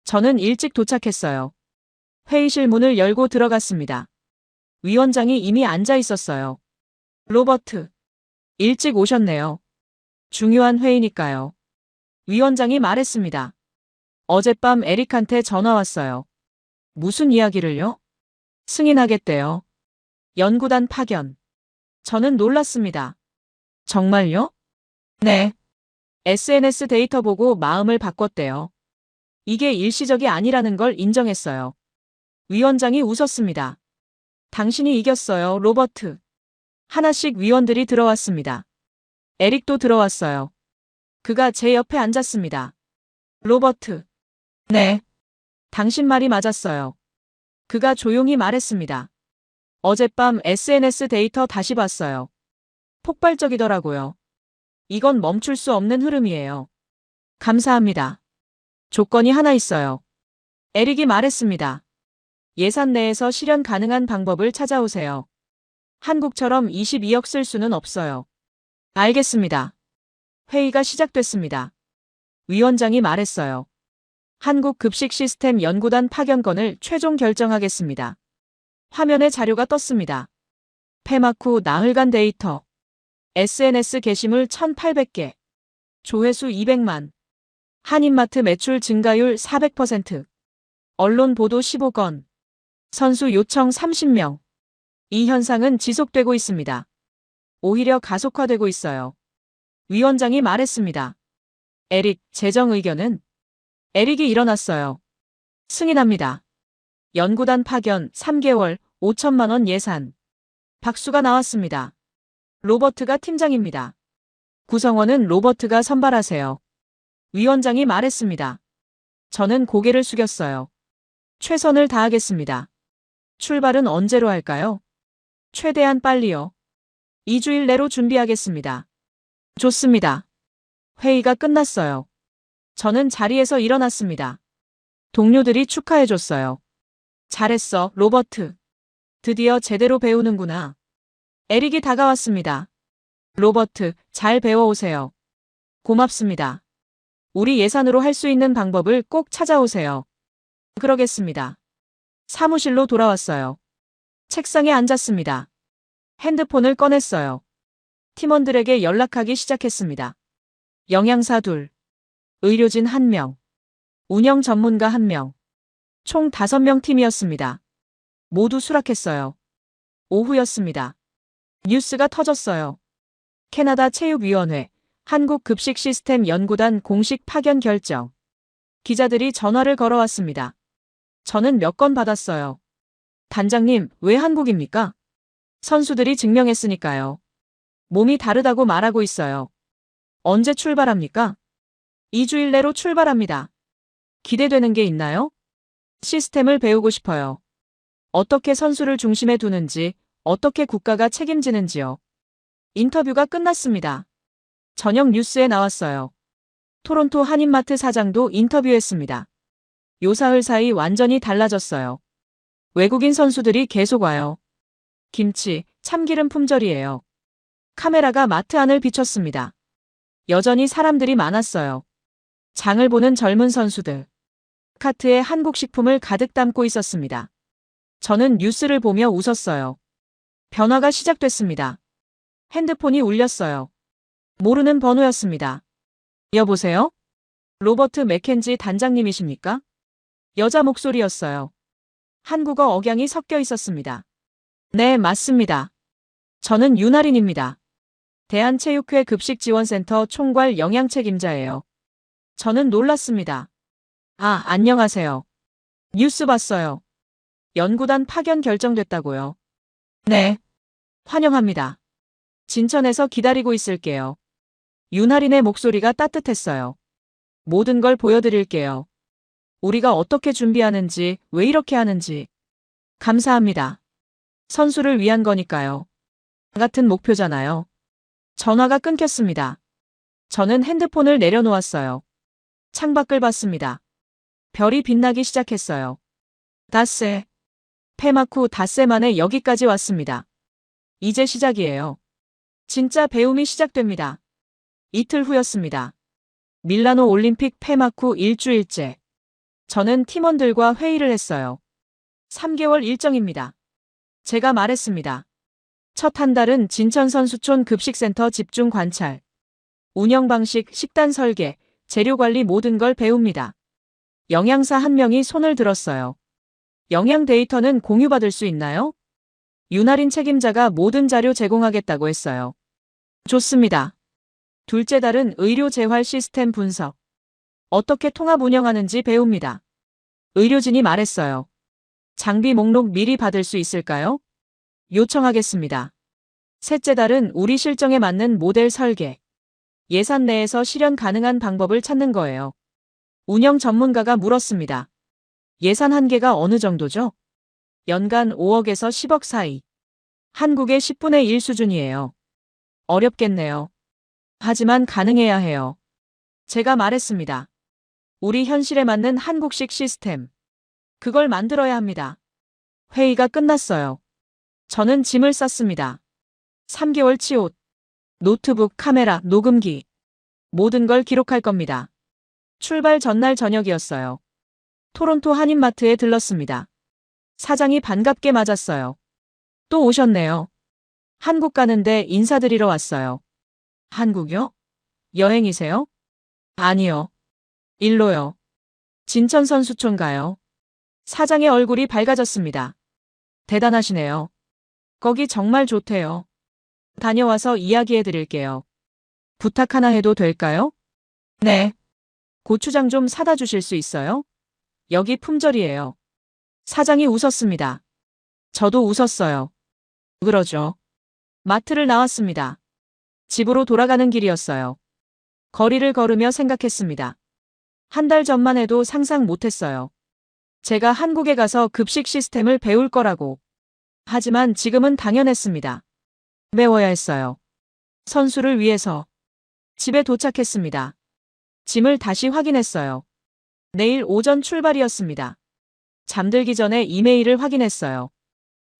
저는 일찍 도착했어요. 회의실 문을 열고 들어갔습니다. 위원장이 이미 앉아 있었어요. 로버트. 일찍 오셨네요. 중요한 회의니까요. 위원장이 말했습니다. 어젯밤 에릭한테 전화 왔어요. 무슨 이야기를요? 승인하겠대요. 연구단 파견. 저는 놀랐습니다. 정말요? 네. SNS 데이터 보고 마음을 바꿨대요. 이게 일시적이 아니라는 걸 인정했어요. 위원장이 웃었습니다. 당신이 이겼어요, 로버트. 하나씩 위원들이 들어왔습니다. 에릭도 들어왔어요. 그가 제 옆에 앉았습니다. 로버트. 네. 당신 말이 맞았어요. 그가 조용히 말했습니다. 어젯밤 SNS 데이터 다시 봤어요. 폭발적이더라고요. 이건 멈출 수 없는 흐름이에요. 감사합니다. 조건이 하나 있어요. 에릭이 말했습니다. 예산 내에서 실현 가능한 방법을 찾아오세요. 한국처럼 22억 쓸 수는 없어요. 알겠습니다. 회의가 시작됐습니다. 위원장이 말했어요. 한국 급식 시스템 연구단 파견건을 최종 결정하겠습니다. 화면에 자료가 떴습니다. 폐막 후 나흘간 데이터. SNS 게시물 1,800개. 조회수 200만. 한인마트 매출 증가율 400%. 언론 보도 15건. 선수 요청 30명. 이 현상은 지속되고 있습니다. 오히려 가속화되고 있어요. 위원장이 말했습니다. 에릭, 재정 의견은? 에릭이 일어났어요. 승인합니다. 연구단 파견 3개월 5천만 원 예산. 박수가 나왔습니다. 로버트가 팀장입니다. 구성원은 로버트가 선발하세요. 위원장이 말했습니다. 저는 고개를 숙였어요. 최선을 다하겠습니다. 출발은 언제로 할까요? 최대한 빨리요. 2주일 내로 준비하겠습니다. 좋습니다. 회의가 끝났어요. 저는 자리에서 일어났습니다. 동료들이 축하해줬어요. 잘했어, 로버트. 드디어 제대로 배우는구나. 에릭이 다가왔습니다. 로버트, 잘 배워오세요. 고맙습니다. 우리 예산으로 할 수 있는 방법을 꼭 찾아오세요. 그러겠습니다. 사무실로 돌아왔어요. 책상에 앉았습니다. 핸드폰을 꺼냈어요. 팀원들에게 연락하기 시작했습니다. 영양사 2, 의료진 1명, 운영 전문가 1명, 총 5명 팀이었습니다. 모두 수락했어요. 오후였습니다. 뉴스가 터졌어요. 캐나다 체육위원회, 한국급식시스템 연구단 공식 파견 결정. 기자들이 전화를 걸어왔습니다. 저는 몇 건 받았어요. 단장님, 왜 한국입니까? 선수들이 증명했으니까요. 몸이 다르다고 말하고 있어요. 언제 출발합니까? 2주일 내로 출발합니다. 기대되는 게 있나요? 시스템을 배우고 싶어요. 어떻게 선수를 중심에 두는지, 어떻게 국가가 책임지는지요. 인터뷰가 끝났습니다. 저녁 뉴스에 나왔어요. 토론토 한인마트 사장도 인터뷰했습니다. 요사흘 사이 완전히 달라졌어요. 외국인 선수들이 계속 와요. 김치, 참기름 품절이에요. 카메라가 마트 안을 비췄습니다. 여전히 사람들이 많았어요. 장을 보는 젊은 선수들. 카트에 한국 식품을 가득 담고 있었습니다. 저는 뉴스를 보며 웃었어요. 변화가 시작됐습니다. 핸드폰이 울렸어요. 모르는 번호였습니다. 여보세요? 로버트 맥켄지 단장님이십니까? 여자 목소리였어요. 한국어 억양이 섞여 있었습니다. 네, 맞습니다. 저는 윤아린입니다. 대한체육회 급식지원센터 총괄 영양책임자예요. 저는 놀랐습니다. 아, 안녕하세요. 뉴스 봤어요. 연구단 파견 결정됐다고요. 네. 환영합니다. 진천에서 기다리고 있을게요. 윤하린의 목소리가 따뜻했어요. 모든 걸 보여드릴게요. 우리가 어떻게 준비하는지, 왜 이렇게 하는지. 감사합니다. 선수를 위한 거니까요. 같은 목표잖아요. 전화가 끊겼습니다. 저는 핸드폰을 내려놓았어요. 창밖을 봤습니다. 별이 빛나기 시작했어요. 닷새. 폐막 후 닷새 만에 여기까지 왔습니다. 이제 시작이에요. 진짜 배움이 시작됩니다. 이틀 후였습니다. 밀라노 올림픽 폐막 후 일주일째. 저는 팀원들과 회의를 했어요. 3개월 일정입니다. 제가 말했습니다. 첫 한 달은 진천선수촌 급식센터 집중 관찰. 운영 방식, 식단 설계, 재료 관리 모든 걸 배웁니다. 영양사 한 명이 손을 들었어요. 영양 데이터는 공유받을 수 있나요? 윤하린 책임자가 모든 자료 제공하겠다고 했어요. 좋습니다. 둘째 달은 의료 재활 시스템 분석. 어떻게 통합 운영하는지 배웁니다. 의료진이 말했어요. 장비 목록 미리 받을 수 있을까요? 요청하겠습니다. 셋째 달은 우리 실정에 맞는 모델 설계. 예산 내에서 실현 가능한 방법을 찾는 거예요. 운영 전문가가 물었습니다. 예산 한계가 어느 정도죠? 연간 5억에서 10억 사이. 한국의 10분의 1 수준이에요. 어렵겠네요. 하지만 가능해야 해요. 제가 말했습니다. 우리 현실에 맞는 한국식 시스템. 그걸 만들어야 합니다. 회의가 끝났어요. 저는 짐을 쌌습니다. 3개월치 옷, 노트북, 카메라, 녹음기. 모든 걸 기록할 겁니다. 출발 전날 저녁이었어요. 토론토 한인마트에 들렀습니다. 사장이 반갑게 맞았어요. 또 오셨네요. 한국 가는데 인사드리러 왔어요. 한국요? 여행이세요? 아니요. 일로요. 진천선수촌 가요. 사장의 얼굴이 밝아졌습니다. 대단하시네요. 거기 정말 좋대요. 다녀와서 이야기해 드릴게요. 부탁 하나 해도 될까요? 네. 고추장 좀 사다 주실 수 있어요? 여기 품절이에요. 사장이 웃었습니다. 저도 웃었어요. 그러죠. 마트를 나왔습니다. 집으로 돌아가는 길이었어요. 거리를 걸으며 생각했습니다. 한 달 전만 해도 상상 못했어요. 제가 한국에 가서 급식 시스템을 배울 거라고. 하지만 지금은 당연했습니다. 배워야 했어요. 선수를 위해서. 집에 도착했습니다. 짐을 다시 확인했어요. 내일 오전 출발이었습니다. 잠들기 전에 이메일을 확인했어요.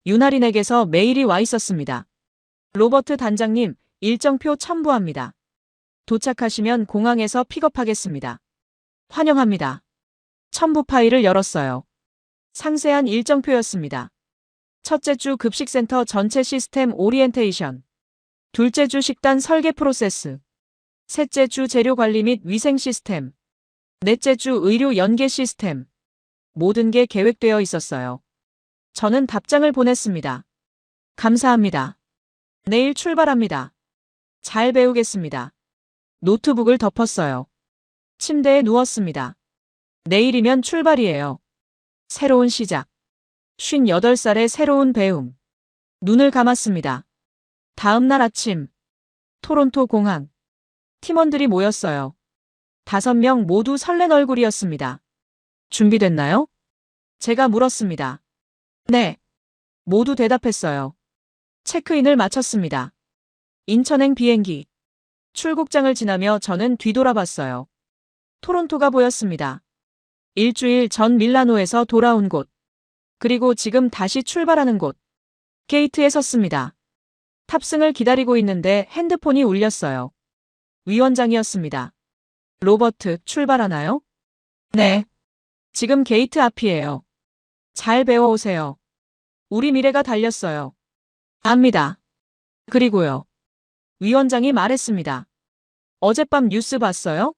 윤하린에게서 메일이 와 있었습니다. 로버트 단장님, 일정표 첨부합니다. 도착하시면 공항에서 픽업하겠습니다. 환영합니다. 첨부 파일을 열었어요. 상세한 일정표였습니다. 첫째 주 급식센터 전체 시스템 오리엔테이션. 둘째 주 식단 설계 프로세스. 셋째 주 재료 관리 및 위생 시스템. 넷째 주 의료 연계 시스템. 모든 게 계획되어 있었어요. 저는 답장을 보냈습니다. 감사합니다. 내일 출발합니다. 잘 배우겠습니다. 노트북을 덮었어요. 침대에 누웠습니다. 내일이면 출발이에요. 새로운 시작. 58살의 새로운 배움. 눈을 감았습니다. 다음 날 아침. 토론토 공항. 팀원들이 모였어요. 5명 모두 설렌 얼굴이었습니다. 준비됐나요? 제가 물었습니다. 네. 모두 대답했어요. 체크인을 마쳤습니다. 인천행 비행기. 출국장을 지나며 저는 뒤돌아봤어요. 토론토가 보였습니다. 일주일 전 밀라노에서 돌아온 곳. 그리고 지금 다시 출발하는 곳. 게이트에 섰습니다. 탑승을 기다리고 있는데 핸드폰이 울렸어요. 위원장이었습니다. 로버트, 출발하나요? 네. 지금 게이트 앞이에요. 잘 배워오세요. 우리 미래가 달렸어요. 압니다. 그리고요. 위원장이 말했습니다. 어젯밤 뉴스 봤어요?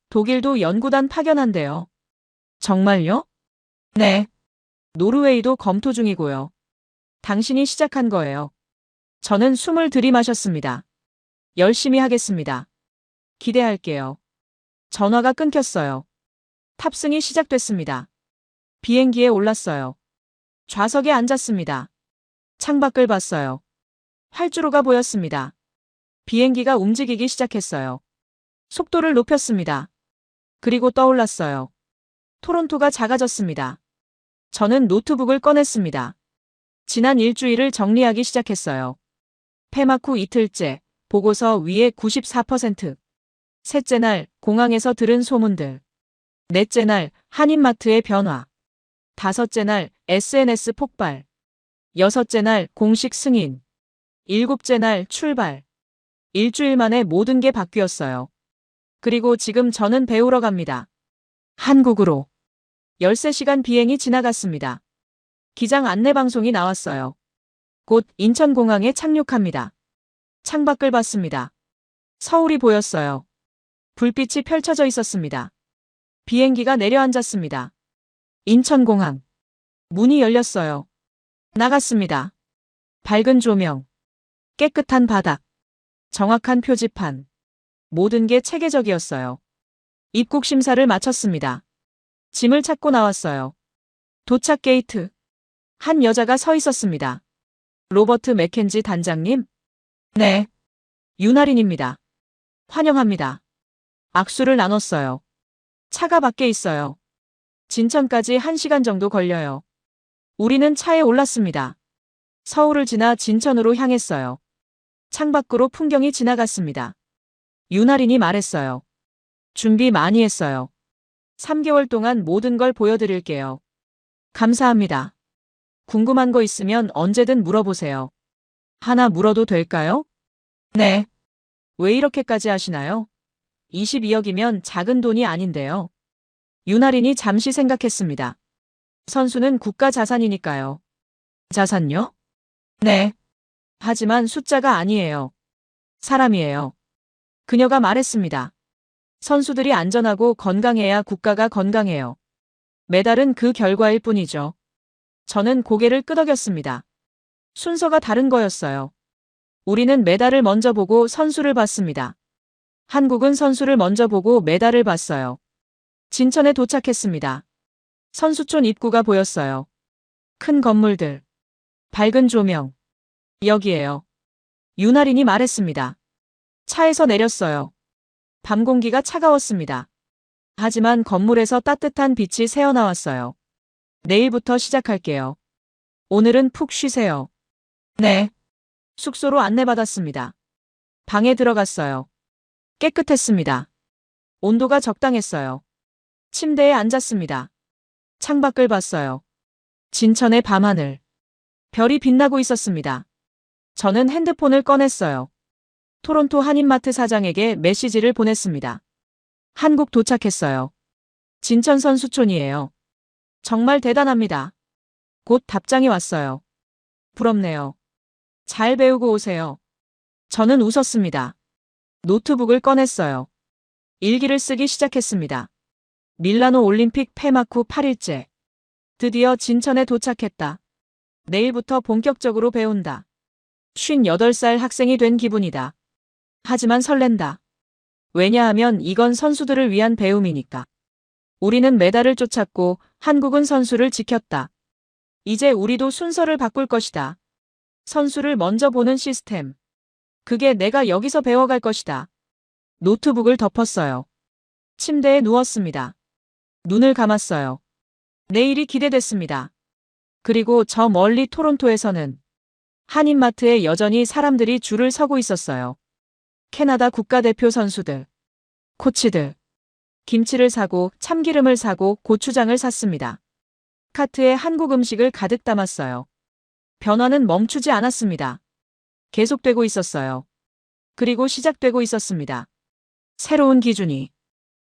독일도 연구단 파견한대요. 정말요? 네. 노르웨이도 검토 중이고요. 당신이 시작한 거예요. 저는 숨을 들이마셨습니다. 열심히 하겠습니다. 기대할게요. 전화가 끊겼어요. 탑승이 시작됐습니다. 비행기에 올랐어요. 좌석에 앉았습니다. 창밖을 봤어요. 활주로가 보였습니다. 비행기가 움직이기 시작했어요. 속도를 높였습니다. 그리고 떠올랐어요. 토론토가 작아졌습니다. 저는 노트북을 꺼냈습니다. 지난 일주일을 정리하기 시작했어요. 폐막 후 이틀째, 보고서 위에 94%. 셋째 날, 공항에서 들은 소문들. 넷째 날, 한인마트의 변화. 다섯째 날, SNS 폭발. 여섯째 날, 공식 승인. 일곱째 날, 출발. 일주일 만에 모든 게 바뀌었어요. 그리고 지금 저는 배우러 갑니다. 한국으로. 13시간 비행이 지나갔습니다. 기장 안내방송이 나왔어요. 곧 인천공항에 착륙합니다. 창밖을 봤습니다. 서울이 보였어요. 불빛이 펼쳐져 있었습니다. 비행기가 내려앉았습니다. 인천공항. 문이 열렸어요. 나갔습니다. 밝은 조명. 깨끗한 바닥. 정확한 표지판. 모든 게 체계적이었어요. 입국 심사를 마쳤습니다. 짐을 찾고 나왔어요. 도착 게이트. 한 여자가 서 있었습니다. 로버트 맥켄지 단장님? 네. 윤아린입니다. 환영합니다. 악수를 나눴어요. 차가 밖에 있어요. 진천까지 1시간 정도 걸려요. 우리는 차에 올랐습니다. 서울을 지나 진천으로 향했어요. 창밖으로 풍경이 지나갔습니다. 윤아린이 말했어요. 준비 많이 했어요. 3개월 동안 모든 걸 보여드릴게요. 감사합니다. 궁금한 거 있으면 언제든 물어보세요. 하나 물어도 될까요? 네. 왜 이렇게까지 하시나요? 22억이면 작은 돈이 아닌데요. 윤아린이 잠시 생각했습니다. 선수는 국가 자산이니까요. 자산요? 네. 하지만 숫자가 아니에요. 사람이에요. 그녀가 말했습니다. 선수들이 안전하고 건강해야 국가가 건강해요. 메달은 그 결과일 뿐이죠. 저는 고개를 끄덕였습니다. 순서가 다른 거였어요. 우리는 메달을 먼저 보고 선수를 봤습니다. 한국은 선수를 먼저 보고 메달을 봤어요. 진천에 도착했습니다. 선수촌 입구가 보였어요. 큰 건물들. 밝은 조명. 여기에요. 윤아린이 말했습니다. 차에서 내렸어요. 밤 공기가 차가웠습니다. 하지만 건물에서 따뜻한 빛이 새어나왔어요. 내일부터 시작할게요. 오늘은 푹 쉬세요. 네. 숙소로 안내받았습니다. 방에 들어갔어요. 깨끗했습니다. 온도가 적당했어요. 침대에 앉았습니다. 창밖을 봤어요. 진천의 밤하늘. 별이 빛나고 있었습니다. 저는 핸드폰을 꺼냈어요. 토론토 한인마트 사장에게 메시지를 보냈습니다. 한국 도착했어요. 진천 선수촌이에요. 정말 대단합니다. 곧 답장이 왔어요. 부럽네요. 잘 배우고 오세요. 저는 웃었습니다. 노트북을 꺼냈어요. 일기를 쓰기 시작했습니다. 밀라노 올림픽 폐막 후 8일째. 드디어 진천에 도착했다. 내일부터 본격적으로 배운다. 58살 학생이 된 기분이다. 하지만 설렌다. 왜냐하면 이건 선수들을 위한 배움이니까. 우리는 메달을 쫓았고 한국은 선수를 지켰다. 이제 우리도 순서를 바꿀 것이다. 선수를 먼저 보는 시스템. 그게 내가 여기서 배워갈 것이다. 노트북을 덮었어요. 침대에 누웠습니다. 눈을 감았어요. 내일이 기대됐습니다. 그리고 저 멀리 토론토에서는 한인마트에 여전히 사람들이 줄을 서고 있었어요. 캐나다 국가대표 선수들, 코치들, 김치를 사고 참기름을 사고 고추장을 샀습니다. 카트에 한국 음식을 가득 담았어요. 변화는 멈추지 않았습니다. 계속되고 있었어요. 그리고 시작되고 있었습니다. 새로운 기준이